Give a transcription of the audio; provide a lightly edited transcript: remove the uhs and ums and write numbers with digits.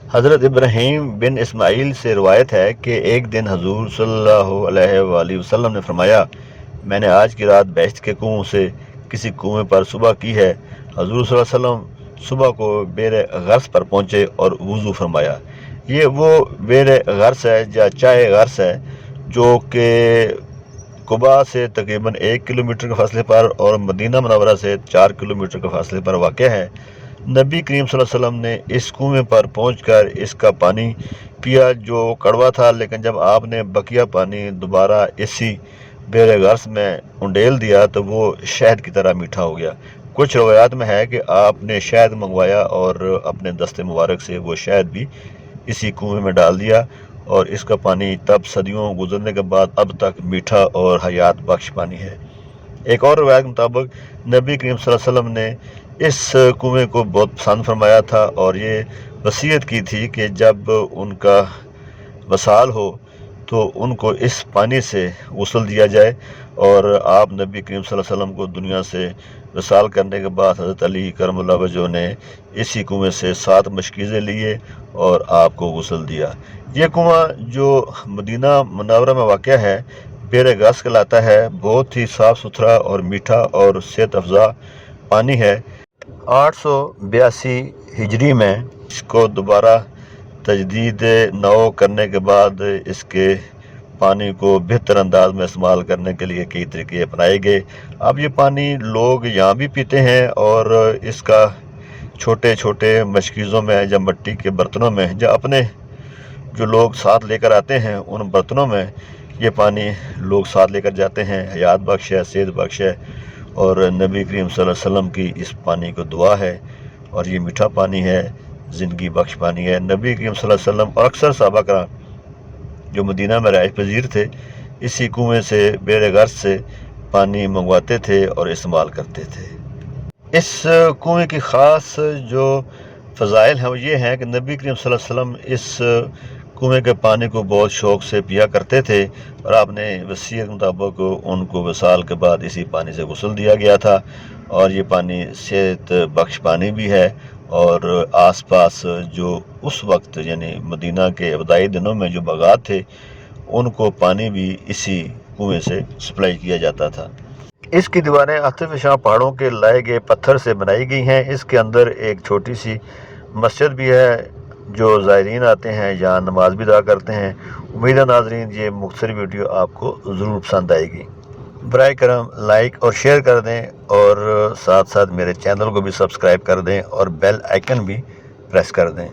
حضرت ابراہیم بن اسماعیل سے روایت ہے کہ ایک دن حضور صلی اللہ علیہ وآلہ وسلم نے فرمایا، میں نے آج کی رات بہشت کے کنویں سے کسی کنویں پر صبح کی ہے۔ حضور صلی اللہ علیہ وسلم صبح کو بئر غرس پر پہنچے اور وضو فرمایا۔ یہ وہ بئر غرس ہے یا چائے غرس ہے جو کہ قباء سے تقریباً 1 کلومیٹر کے فاصلے پر اور مدینہ منورہ سے 4 کلومیٹر کے فاصلے پر واقع ہے۔ نبی کریم صلی اللہ علیہ وسلم نے اس کنویں پر پہنچ کر اس کا پانی پیا جو کڑوا تھا، لیکن جب آپ نے بقیہ پانی دوبارہ اسی بئر غرس میں انڈیل دیا تو وہ شہد کی طرح میٹھا ہو گیا۔ کچھ روایات میں ہے کہ آپ نے شہد منگوایا اور اپنے دست مبارک سے وہ شہد بھی اسی کنویں میں ڈال دیا، اور اس کا پانی تب صدیوں گزرنے کے بعد اب تک میٹھا اور حیات بخش پانی ہے۔ ایک اور روایت کے مطابق نبی کریم صلی اللہ علیہ وسلم نے اس کنویں کو بہت پسند فرمایا تھا اور یہ وصیت کی تھی کہ جب ان کا وصال ہو تو ان کو اس پانی سے غسل دیا جائے، اور آپ نبی کریم صلی اللہ علیہ وسلم کو دنیا سے وصال کرنے کے بعد حضرت علی کرم اللہ وجہہ نے اسی کنویں سے 7 مشکیزیں لیے اور آپ کو غسل دیا۔ یہ کنواں جو مدینہ منورہ میں واقع ہے بئر غرس کہلاتا ہے، بہت ہی صاف ستھرا اور میٹھا اور صحت افزا پانی ہے۔ 882 ہجری میں اس کو دوبارہ تجدید نو کرنے کے بعد اس کے پانی کو بہتر انداز میں استعمال کرنے کے لیے کئی طریقے اپنائے گئے۔ اب یہ پانی لوگ یہاں بھی پیتے ہیں، اور اس کا چھوٹے چھوٹے مشکیزوں میں یا مٹی کے برتنوں میں یا اپنے جو لوگ ساتھ لے کر آتے ہیں ان برتنوں میں یہ پانی لوگ ساتھ لے کر جاتے ہیں۔ حیات بخش ہے، صحت بخش ہے، اور نبی کریم صلی اللہ علیہ وسلم کی اس پانی کو دعا ہے، اور یہ میٹھا پانی ہے، زندگی بخش پانی ہے۔ نبی کریم صلی اللہ علیہ وسلم اور اکثر صحابہ کرام جو مدینہ میں رہائش پذیر تھے اسی کنویں سے بئر غرس سے پانی منگواتے تھے اور استعمال کرتے تھے۔ اس کنویں کی خاص جو فضائل ہیں وہ یہ ہیں کہ نبی کریم صلی اللہ علیہ وسلم اس کنویں کے پانی کو بہت شوق سے پیا کرتے تھے، اور آپ نے وصیت کے مطابق ان کو وصال کے بعد اسی پانی سے غسل دیا گیا تھا، اور یہ پانی صحت بخش پانی بھی ہے۔ اور آس پاس جو اس وقت یعنی مدینہ کے ابتدائی دنوں میں جو باغات تھے ان کو پانی بھی اسی کنویں سے سپلائی کیا جاتا تھا۔ اس کی دیواریں اختر پہاڑوں کے لائے گئے پتھر سے بنائی گئی ہیں۔ اس کے اندر ایک چھوٹی سی مسجد بھی ہے، جو زائرین آتے ہیں یہاں نماز بھی ادا کرتے ہیں۔ امید ہے ناظرین یہ مختصر ویڈیو آپ کو ضرور پسند آئے گی۔ برائے کرم لائک اور شیئر کر دیں، اور ساتھ ساتھ میرے چینل کو بھی سبسکرائب کر دیں اور بیل آئیکن بھی پریس کر دیں۔